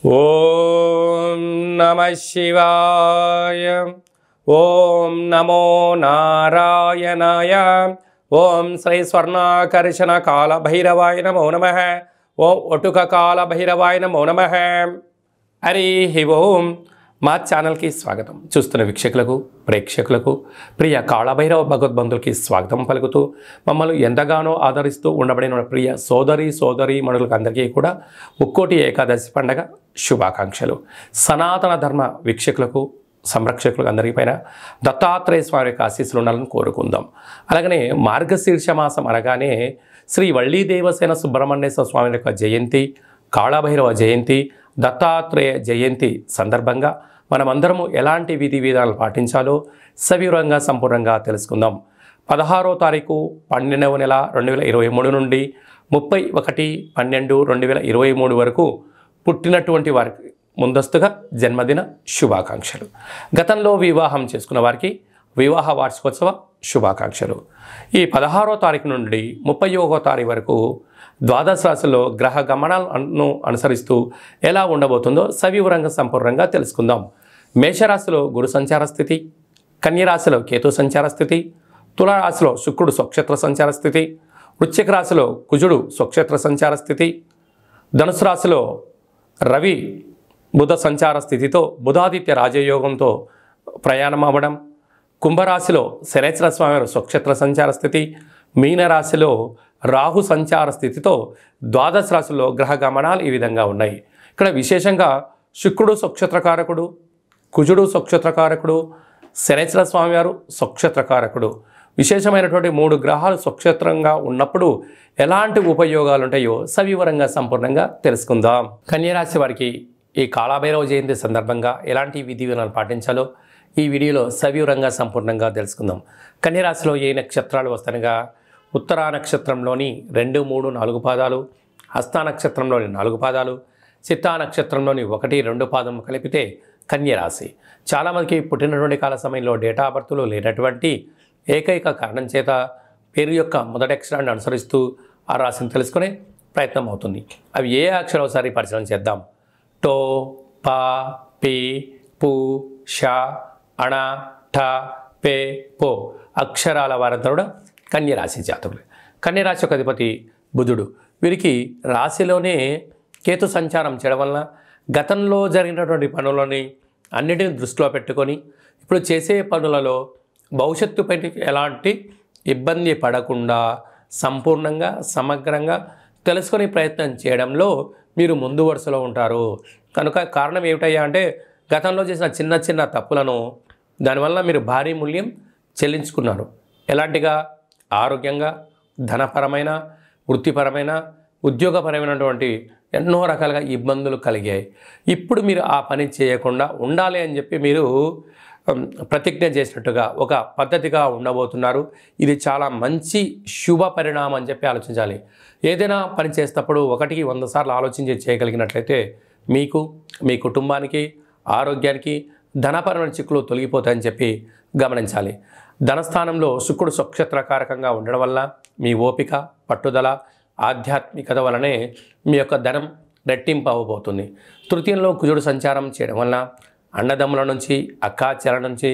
ఓం నమః శివాయ. ఓం నమో నారాయణాయ. ఓం శ్రీ స్వర్ణాకర్షణ కాల భైరవాయ నమో నమః. ఓం ఒటుక కాల భైరవాయ నమో నమః. హరి ఓం. మా ఛానల్కి స్వాగతం. చూస్తున్న వీక్షకులకు, ప్రేక్షకులకు, ప్రియ కాళభైరవ భగవద్బంధులకి స్వాగతం పలుకుతూ మమ్మల్ని ఎంతగానో ఆదరిస్తూ ఉండబడిన ప్రియ సోదరి మనులకు అందరికీ కూడా ముక్కోటి ఏకాదశి పండగ శుభాకాంక్షలు. సనాతన ధర్మ వీక్షకులకు, సంరక్షకులకు అందరికీ పైన దత్తాత్రేయ స్వామి యొక్క ఆశీస్సులు ఉండాలని కోరుకుందాం. అలాగనే మార్గశీర్ష మాసం అనగానే శ్రీ వళ్ళీ దేవసేన సుబ్రహ్మణ్యేశ్వర స్వామి యొక్క జయంతి, కాళభైరవ జయంతి, దత్తాత్రేయ జయంతి సందర్భంగా మనమందరము ఎలాంటి విధి విధానాలు పాటించాలో సవివరంగా సంపూర్ణంగా తెలుసుకుందాం. 16వ తారీఖు 12వ నెల 2023 నుండి 31/12/2023 వరకు పుట్టినటువంటి వారికి ముందస్తుగా జన్మదిన శుభాకాంక్షలు. గతంలో వివాహం చేసుకున్న వారికి వివాహ వార్షికోత్సవ శుభాకాంక్షలు. ఈ 16వ తారీఖు నుండి 31వ తారీఖు వరకు ద్వాదశ రాశుల్లో గ్రహ గమనాలను అనుసరిస్తూ ఎలా ఉండబోతుందో సవివరంగా సంపూర్ణంగా తెలుసుకుందాం. మేషరాశిలో గురు సంచార స్థితి, కన్యరాశిలో కేతు సంచార స్థితి, తులారాశిలో శుక్రుడు స్వక్షేత్ర సంచార స్థితి, వృశ్చిక రాశిలో కుజుడు స్వక్షేత్ర సంచార స్థితి, ధనుసు రాశిలో రవి బుధ సంచార స్థితితో బుధాదిత్య రాజయోగంతో ప్రయాణం అవ్వడం, కుంభరాశిలో శనేశ్వర స్వామి స్వక్షేత్ర సంచార స్థితి, మీనరాశిలో రాహు సంచార స్థితితో ద్వాదశ రాశుల్లో గ్రహ గమనాలు ఈ విధంగా ఉన్నాయి. ఇక్కడ విశేషంగా శుక్రుడు స్వక్షేత్రకారకుడు, కుజుడు స్వక్షేత్రకారకుడు, శనేశ్వర స్వామివారు స్వక్షేత్రకారకుడు. విశేషమైనటువంటి 3 గ్రహాలు స్వక్షేత్రంగా ఉన్నప్పుడు ఎలాంటి ఉపయోగాలు ఉంటాయో సవివరంగా సంపూర్ణంగా తెలుసుకుందాం. కన్యరాశి వారికి ఈ కాళభైరవ జయంతి సందర్భంగా ఎలాంటి విధి విధానాలు పాటించాలో ఈ వీడియోలో సవివరంగా సంపూర్ణంగా తెలుసుకుందాం. కన్యరాశిలో ఏ నక్షత్రాలు వస్తాయనగా ఉత్తరా నక్షత్రంలోని 2, 3, 4 పాదాలు, హస్త నక్షత్రంలోని 4 పాదాలు, చిత్తా నక్షత్రంలోని 1, 2 పాదం కలిపితే కన్యరాశి. చాలామందికి పుట్టినటువంటి కాల సమయంలో డేటా ఆఫ్ బర్త్లో లేనటువంటి ఏకైక కారణం చేత పేరు యొక్క మొదటి అక్షరాన్ని అనుసరిస్తూ ఆ రాశిని తెలుసుకునే ప్రయత్నం అవుతుంది. అవి ఏ అక్షరం ఒకసారి పరిశీలన చేద్దాం. టో, పా, పి, పు, ష, అణ, ఠ, పే, పో అక్షరాల వారంతా కూడా కన్యరాశి జాతకులు. కన్యరాశి యొక్క అధిపతి బుధుడు. వీరికి రాశిలోనే కేతు సంచారం చేయడం వలన గతంలో జరిగినటువంటి పనులని అన్నిటిని దృష్టిలో పెట్టుకొని ఇప్పుడు చేసే పనులలో భవిష్యత్తుపై ఎలాంటి ఇబ్బంది పడకుండా సంపూర్ణంగా సమగ్రంగా తెలుసుకునే ప్రయత్నం చేయడంలో మీరు ముందు వరుసలో ఉంటారు. కనుక కారణం ఏమిటయ్యా అంటే గతంలో చేసిన చిన్న చిన్న తప్పులను దానివల్ల మీరు భారీ మూల్యం చెల్లించుకున్నారు. ఎలాంటిగా? ఆరోగ్యంగా, ధనపరమైన, వృత్తిపరమైన, ఉద్యోగపరమైనటువంటి ఎన్నో రకాలుగా ఇబ్బందులు కలిగాయి. ఇప్పుడు మీరు ఆ పని చేయకుండా ఉండాలి అని చెప్పి మీరు ప్రతిజ్ఞ చేసినట్టుగా ఒక పద్ధతిగా ఉండబోతున్నారు. ఇది చాలా మంచి శుభ పరిణామం అని చెప్పి ఆలోచించాలి. ఏదైనా పని చేసేటప్పుడు 1కి 100 సార్లు ఆలోచించి చేయగలిగినట్లయితే మీకు, మీ కుటుంబానికి, ఆరోగ్యానికి, ధనపరమైన చిక్కులు తొలగిపోతాయని చెప్పి గమనించాలి. ధనస్థానంలో శుక్రుడు స్వక్షేత్రకారకంగా ఉండడం వల్ల మీ ఓపిక, పట్టుదల, ఆధ్యాత్మికత వలనే మీ యొక్క ధనం రెట్టింపు అవ్వబోతుంది. తృతీయంలో కుజుడు సంచారం చేయడం వలన అన్నదమ్ముల నుంచి, అక్కాచెల నుంచి,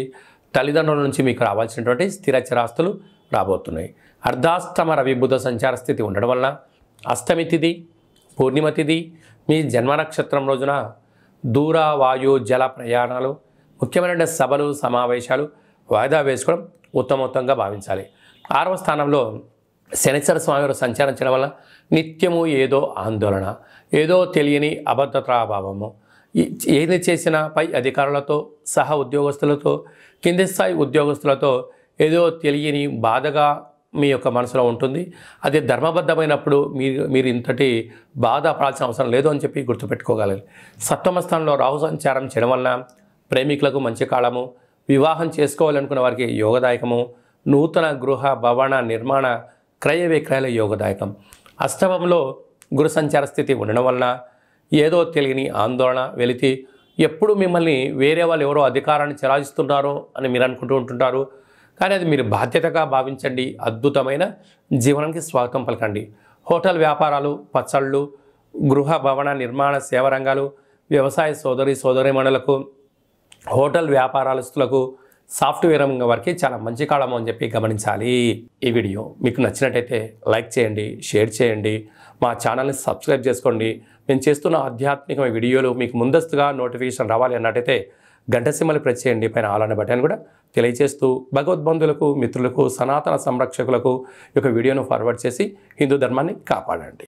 తల్లిదండ్రుల నుంచి మీకు రావాల్సినటువంటి స్థిర చిరాస్తులు రాబోతున్నాయి. అర్ధాష్టమ రవి బుధ సంచార స్థితి ఉండడం వలన అష్టమి తిథి, పూర్ణిమ తిథి, మీ జన్మ నక్షత్రం రోజున దూర, వాయు, జల ప్రయాణాలు, ముఖ్యమైన సభలు, సమావేశాలు వాయిదా వేసుకోవడం ఉత్తమోత్తంగా భావించాలి. 6వ స్థానంలో శనేశ్వర స్వామి సంచారం చేయడం వల్ల నిత్యము ఏదో ఆందోళన, ఏదో తెలియని అభద్రతాభావము, ఏది చేసినా పై అధికారులతో, సహ ఉద్యోగస్తులతో, కింది స్థాయి ఉద్యోగస్తులతో ఏదో తెలియని బాధగా మీ యొక్క మనసులో ఉంటుంది. అది ధర్మబద్ధమైనప్పుడు మీరు ఇంతటి బాధ పడాల్సిన అవసరం లేదు అని చెప్పి గుర్తుపెట్టుకోగలరు. 7వ స్థానంలో రాహు సంచారం చేయడం వలన ప్రేమికులకు మంచి కాలము, వివాహం చేసుకోవాలనుకున్న వారికి యోగదాయకము, నూతన గృహ భవన నిర్మాణ క్రయ విక్రయాల యోగదాయకం. అష్టమంలో గురు సంచార స్థితి ఉండడం వలన ఏదో తెలియని ఆందోళన, వెలితి, ఎప్పుడు మిమ్మల్ని వేరే వాళ్ళు ఎవరో అధికారాన్ని చెలాయిస్తున్నారో అని మీరు అనుకుంటూ ఉంటుంటారు. కానీ అది మీరు బాధ్యతగా భావించండి. అద్భుతమైన జీవనానికి స్వాగతం పలకండి. హోటల్ వ్యాపారాలు, పచ్చళ్ళు, గృహ భవన నిర్మాణ సేవ రంగాలు, వ్యవసాయ సోదరీమణులకు, హోటల్ వ్యాపారస్తులకు, సాఫ్ట్వేర్ రంగం వారికి చాలా మంచి కాలము అని చెప్పి గమనించాలి. ఈ వీడియో మీకు నచ్చినట్టయితే లైక్ చేయండి, షేర్ చేయండి, మా ఛానల్ని సబ్స్క్రైబ్ చేసుకోండి. నేను చేస్తున్న ఆధ్యాత్మిక వీడియోలు మీకు ముందస్తుగా నోటిఫికేషన్ రావాలి అన్నట్టయితే గంట సింబల్ ప్రెస్ చేయండి, పైన ఆల్ అనే బటన్ కూడా తెలియజేస్తూ భగవద్బంధులకు, మిత్రులకు, సనాతన సంరక్షకులకు ఈ యొక్క వీడియోను ఫార్వర్డ్ చేసి హిందూ ధర్మాన్ని కాపాడండి.